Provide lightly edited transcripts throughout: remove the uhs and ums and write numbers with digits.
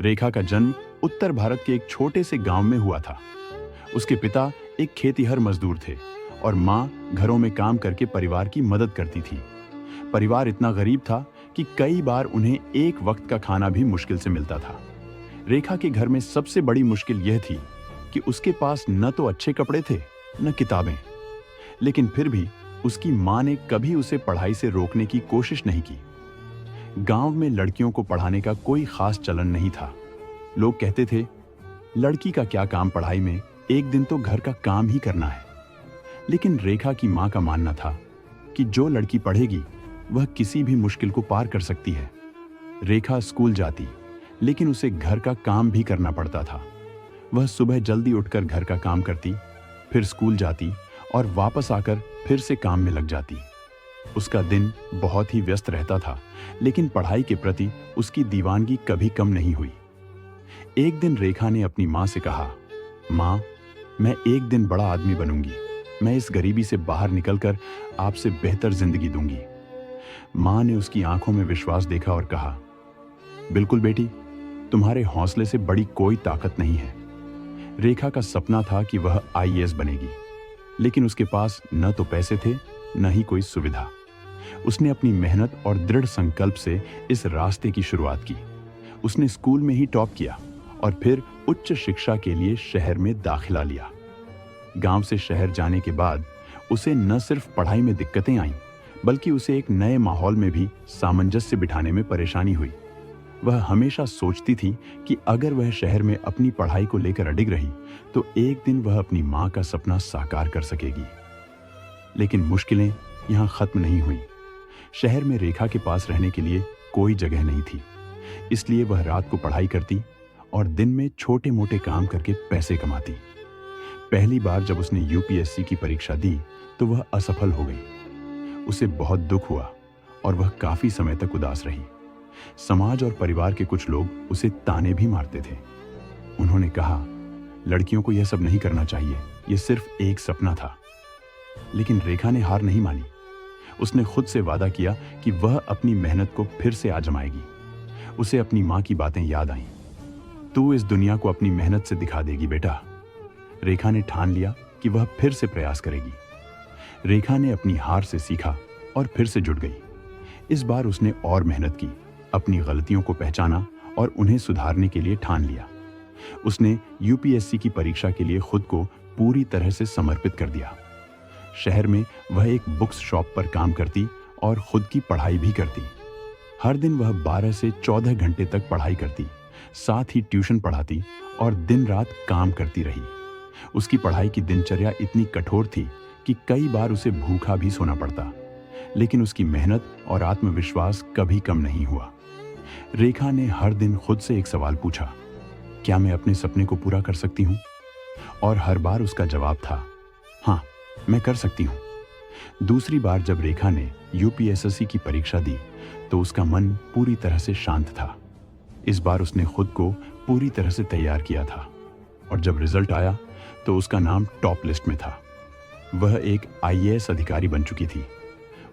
रेखा का जन्म उत्तर भारत के एक छोटे से गांव में हुआ था। उसके पिता एक खेतीहर मजदूर थे और माँ घरों में काम करके परिवार की मदद करती थी। परिवार इतना गरीब था कि कई बार उन्हें एक वक्त का खाना भी मुश्किल से मिलता था। रेखा के घर में सबसे बड़ी मुश्किल यह थी कि उसके पास न तो अच्छे कपड़े थे न किताबें। लेकिन फिर भी उसकी माँ ने कभी उसे पढ़ाई से रोकने की कोशिश नहीं की। गांव में लड़कियों को पढ़ाने का कोई खास चलन नहीं था। लोग कहते थे, लड़की का क्या काम पढ़ाई में, एक दिन तो घर का काम ही करना है। लेकिन रेखा की माँ का मानना था कि जो लड़की पढ़ेगी वह किसी भी मुश्किल को पार कर सकती है। रेखा स्कूल जाती, लेकिन उसे घर का काम भी करना पड़ता था। वह सुबह जल्दी उठकर घर का काम करती, फिर स्कूल जाती और वापस आकर फिर से काम में लग जाती। उसका दिन बहुत ही व्यस्त रहता था, लेकिन पढ़ाई के प्रति उसकी दीवानगी कभी कम नहीं हुई। एक दिन रेखा ने अपनी माँ से कहा, माँ, मैं एक दिन बड़ा आदमी बनूंगी। मैं इस गरीबी से बाहर निकलकर आपसे बेहतर जिंदगी दूंगी। माँ ने उसकी आंखों में विश्वास देखा और कहा, बिल्कुल बेटी, तुम्हारे हौसले से बड़ी कोई ताकत नहीं है। रेखा का सपना था कि वह आईएएस बनेगी, लेकिन उसके पास न तो पैसे थे न ही कोई सुविधा। उसने अपनी मेहनत और दृढ़ संकल्प से इस रास्ते की शुरुआत की। उसने स्कूल में ही टॉप किया और फिर उच्च शिक्षा के लिए शहर में दाखिला लिया। गांव से शहर जाने के बाद उसे न सिर्फ पढ़ाई में दिक्कतें आईं, बल्कि उसे एक नए माहौल में भी सामंजस्य बिठाने में परेशानी हुई। वह हमेशा सोचती थी कि अगर वह शहर में अपनी पढ़ाई को लेकर अडिग रही तो एक दिन वह अपनी माँ का सपना साकार कर सकेगी। लेकिन मुश्किलें यहाँ खत्म नहीं हुई। शहर में रेखा के पास रहने के लिए कोई जगह नहीं थी, इसलिए वह रात को पढ़ाई करती और दिन में छोटे मोटे काम करके पैसे कमाती। पहली बार जब उसने यूपीएससी की परीक्षा दी तो वह असफल हो गई। उसे बहुत दुख हुआ और वह काफी समय तक उदास रही। समाज और परिवार के कुछ लोग उसे ताने भी मारते थे। उन्होंने कहा, लड़कियों को यह सब नहीं करना चाहिए, यह सिर्फ एक सपना था। लेकिन रेखा ने हार नहीं मानी। उसने खुद से वादा किया कि वह अपनी मेहनत को फिर से आजमाएगी। उसे अपनी माँ की बातें याद आईं। तू इस दुनिया को अपनी मेहनत से दिखा देगी बेटा। रेखा ने ठान लिया कि वह फिर से प्रयास करेगी। रेखा ने अपनी हार से सीखा और फिर से जुट गई। इस बार उसने और मेहनत की, अपनी गलतियों को पहचाना और उन्हें सुधारने के लिए ठान लिया। उसने यूपीएससी की परीक्षा के लिए खुद को पूरी तरह से समर्पित कर दिया। शहर में वह एक बुक्स शॉप पर काम करती और खुद की पढ़ाई भी करती। हर दिन वह 12 से 14 घंटे तक पढ़ाई करती, साथ ही ट्यूशन पढ़ाती और दिन रात काम करती रही। उसकी पढ़ाई की दिनचर्या इतनी कठोर थी कि कई बार उसे भूखा भी सोना पड़ता, लेकिन उसकी मेहनत और आत्मविश्वास कभी कम नहीं हुआ। रेखा ने हर दिन खुद से एक सवाल पूछा, क्या मैं अपने सपने को पूरा कर सकती हूँ? और हर बार उसका जवाब था, हाँ, मैं कर सकती हूँ। दूसरी बार जब रेखा ने यूपीएससी की परीक्षा दी तो उसका मन पूरी तरह से शांत था। इस बार उसने खुद को पूरी तरह से तैयार किया था और जब रिजल्ट आया तो उसका नाम टॉप लिस्ट में था। वह एक आईएएस अधिकारी बन चुकी थी।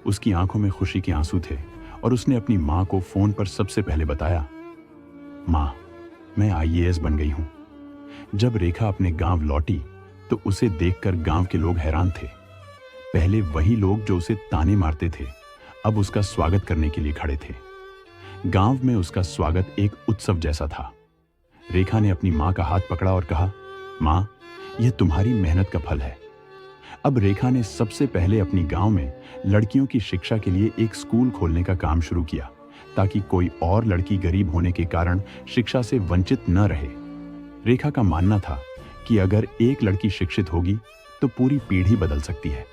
उसकी आंखों में खुशी के आंसू थे और उसने अपनी माँ को फोन पर सबसे पहले बताया, माँ, मैं आईएएस बन गई हूँ। जब रेखा अपने गांव लौटी तो उसे देखकर गांव के लोग हैरान थे। पहले वही लोग जो उसे ताने मारते थे, अब उसका स्वागत करने के लिए खड़े थे। गांव में उसका स्वागत एक उत्सव जैसा था। रेखा ने अपनी माँ का हाथ पकड़ा और कहा, माँ, यह तुम्हारी मेहनत का फल है। अब रेखा ने सबसे पहले अपनी गांव में लड़कियों की शिक्षा के लिए एक स्कूल खोलने का काम शुरू किया, ताकि कोई और लड़की गरीब होने के कारण शिक्षा से वंचित न रहे। रेखा का मानना था कि अगर एक लड़की शिक्षित होगी तो पूरी पीढ़ी बदल सकती है।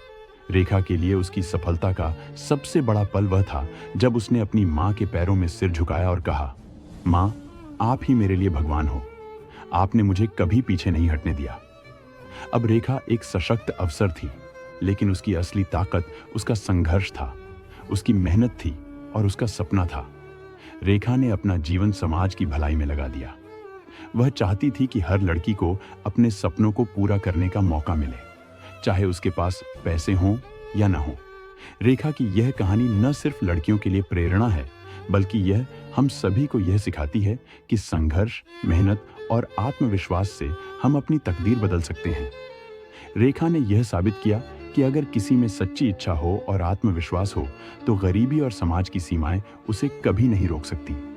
रेखा के लिए उसकी सफलता का सबसे बड़ा पल वह था जब उसने अपनी माँ के पैरों में सिर झुकाया और कहा, माँ, आप ही मेरे लिए भगवान हो। आपने मुझे कभी पीछे नहीं हटने दिया। अब रेखा एक सशक्त अफसर थी, लेकिन उसकी असली ताकत उसका संघर्ष था, उसकी मेहनत थी और उसका सपना था। रेखा ने अपना जीवन समाज की भलाई में लगा दिया। वह चाहती थी कि हर लड़की को अपने सपनों को पूरा करने का मौका मिले, चाहे उसके पास पैसे हों या न हों। रेखा की यह कहानी न सिर्फ लड़कियों के लिए प्रेरणा है, बल्कि यह हम सभी को यह सिखाती है कि संघर्ष, मेहनत और आत्मविश्वास से हम अपनी तकदीर बदल सकते हैं। रेखा ने यह साबित किया कि अगर किसी में सच्ची इच्छा हो और आत्मविश्वास हो, तो गरीबी और समाज की सीमाएं उसे कभी नहीं रोक सकती।